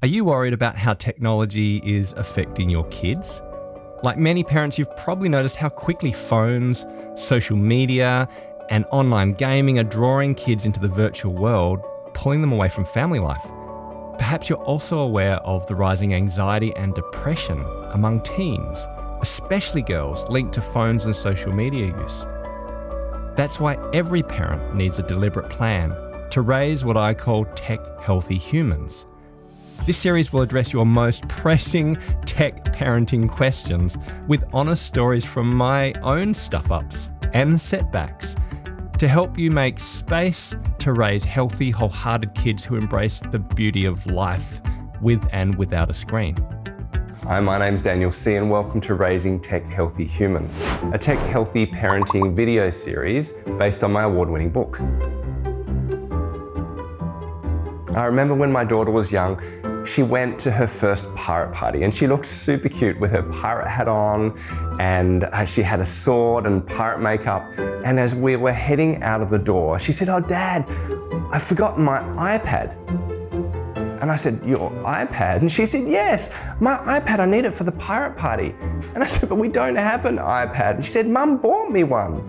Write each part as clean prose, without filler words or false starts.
Are you worried about how technology is affecting your kids? Like many parents, you've probably noticed how quickly phones, social media, and online gaming are drawing kids into the virtual world, pulling them away from family life. Perhaps you're also aware of the rising anxiety and depression among teens, especially girls linked to phones and social media use. That's why every parent needs a deliberate plan to raise what I call tech-healthy humans. This series will address your most pressing tech parenting questions with honest stories from my own stuff-ups and setbacks to help you make space to raise healthy, wholehearted kids who embrace the beauty of life with and without a screen. Hi, my name's Daniel C. and welcome to Raising Tech-Healthy Humans, a tech-healthy parenting video series based on my award-winning book. I remember when my daughter was young, she went to her first pirate party and she looked super cute with her pirate hat on and she had a sword and pirate makeup. And as we were heading out of the door, she said, "Oh, Dad, I've forgotten my iPad." And I said, "Your iPad?" And she said, "Yes, my iPad, I need it for the pirate party." And I said, "But we don't have an iPad." And she said, "Mum bought me one."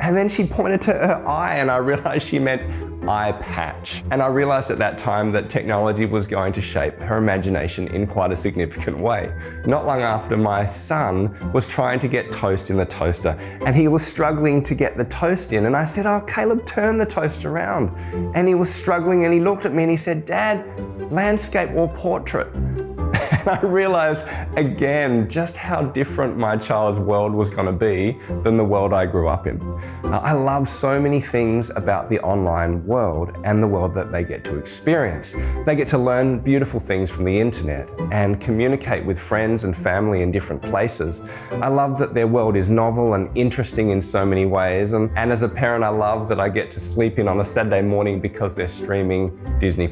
And then she pointed to her eye and I realized she meant eye patch. And I realized at that time that technology was going to shape her imagination in quite a significant way. Not long after, my son was trying to get toast in the toaster and he was struggling to get the toast in. And I said, "Oh, Caleb, turn the toast around." And he was struggling and he looked at me and he said, "Dad, landscape or portrait?" And I realized again just how different my child's world was going to be than the world I grew up in. I love so many things about the online world and the world that they get to experience. They get to learn beautiful things from the internet and communicate with friends and family in different places. I love that their world is novel and interesting in so many ways. And as a parent, I love that I get to sleep in on a Saturday morning because they're streaming Disney+.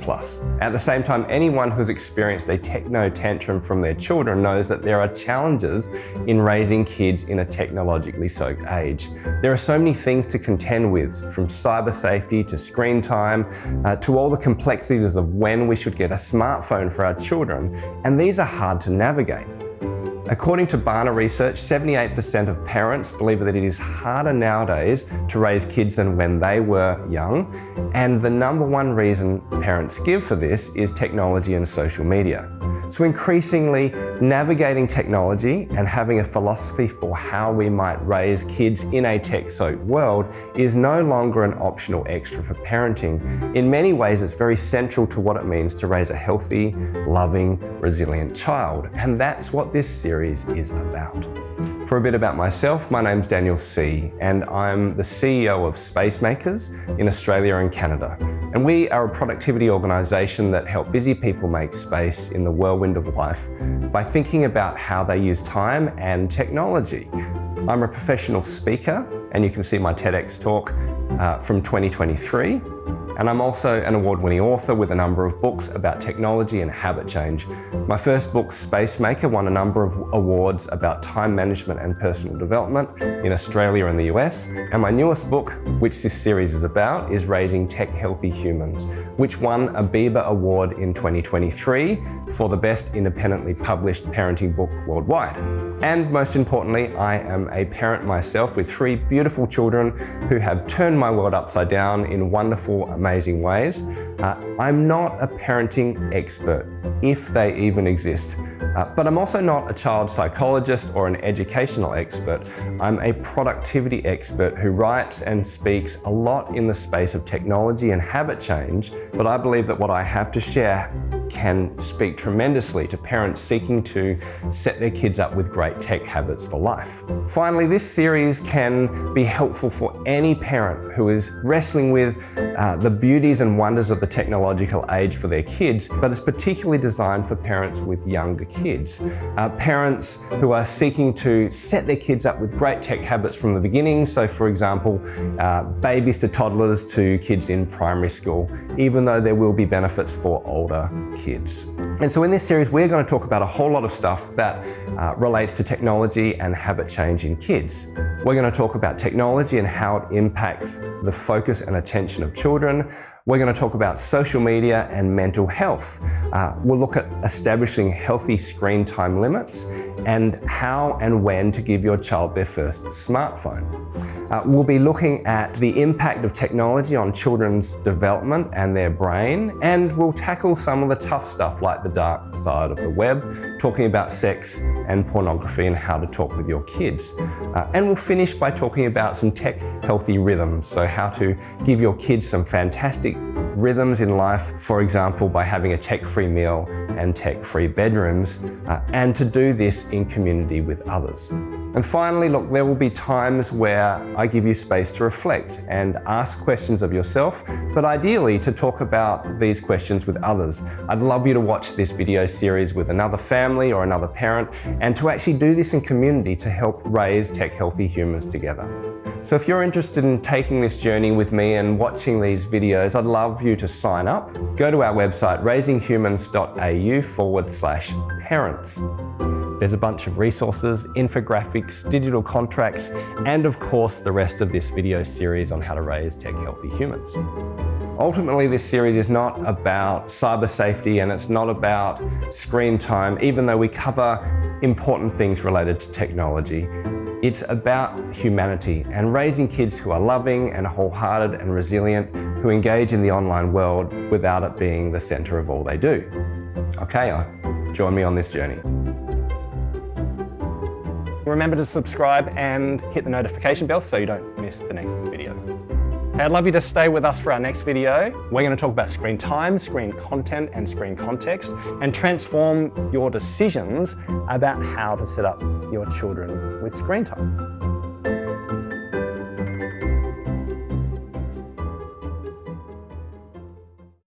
At the same time, anyone who's experienced a techno tantrum from their children knows that there are challenges in raising kids in a technologically soaked age. There are so many things to contend with, from cyber safety to screen time, to all the complexities of when we should get a smartphone for our children, and these are hard to navigate. According to Barna research, 78% of parents believe that it is harder nowadays to raise kids than when they were young, and the number one reason parents give for this is technology and social media. So increasingly, navigating technology and having a philosophy for how we might raise kids in a tech-soaked world is no longer an optional extra for parenting. In many ways, it's very central to what it means to raise a healthy, loving, resilient child. And that's what this series is about. For a bit about myself, my name's Daniel C. and I'm the CEO of Spacemakers in Australia and Canada. And we are a productivity organisation that help busy people make space in the whirlwind of life by thinking about how they use time and technology. I'm a professional speaker, and you can see my TEDx talk from 2023. And I'm also an award-winning author with a number of books about technology and habit change. My first book, Spacemaker, won a number of awards about time management and personal development in Australia and the US. And my newest book, which this series is about, is Raising Tech-Healthy Humans, which won a Bieber Award in 2023 for the best independently published parenting book worldwide. And most importantly, I am a parent myself with 3 beautiful children who have turned my world upside down in wonderful, amazing ways. I'm not a parenting expert, if they even exist, but I'm also not a child psychologist or an educational expert. I'm a productivity expert who writes and speaks a lot in the space of technology and habit change, but I believe that what I have to share can speak tremendously to parents seeking to set their kids up with great tech habits for life. Finally, this series can be helpful for any parent who is wrestling with the beauties and wonders of the technological age for their kids, but it's particularly designed for parents with younger kids. Parents who are seeking to set their kids up with great tech habits from the beginning. So for example, babies to toddlers to kids in primary school, even though there will be benefits for older kids. And so in this series, we're going to talk about a whole lot of stuff that relates to technology and habit change in kids. We're going to talk about technology and how it impacts the focus and attention of children. We're going to talk about social media and mental health. We'll look at establishing healthy screen time limits and how and when to give your child their first smartphone. We'll be looking at the impact of technology on children's development and their brain, and we'll tackle some of the tough stuff like the dark side of the web, talking about sex and pornography and how to talk with your kids. And we'll finish by talking about some tech healthy rhythms, so how to give your kids some fantastic rhythms in life, for example, by having a tech-free meal and tech-free bedrooms, and to do this in community with others. And finally, look, there will be times where I give you space to reflect and ask questions of yourself, but ideally to talk about these questions with others. I'd love you to watch this video series with another family or another parent, and to actually do this in community to help raise tech-healthy humans together. So if you're interested in taking this journey with me and watching these videos, I'd love you to sign up. Go to our website, raisinghumans.au/parents. There's a bunch of resources, infographics, digital contracts, and of course the rest of this video series on how to raise tech-healthy humans. Ultimately, this series is not about cyber safety and it's not about screen time, even though we cover important things related to technology. It's about humanity and raising kids who are loving and wholehearted and resilient, who engage in the online world without it being the center of all they do. Okay, join me on this journey. Remember to subscribe and hit the notification bell so you don't miss the next video. Hey, I'd love you to stay with us for our next video. We're going to talk about screen time, screen content, and screen context, and transform your decisions about how to set up your children with screen time.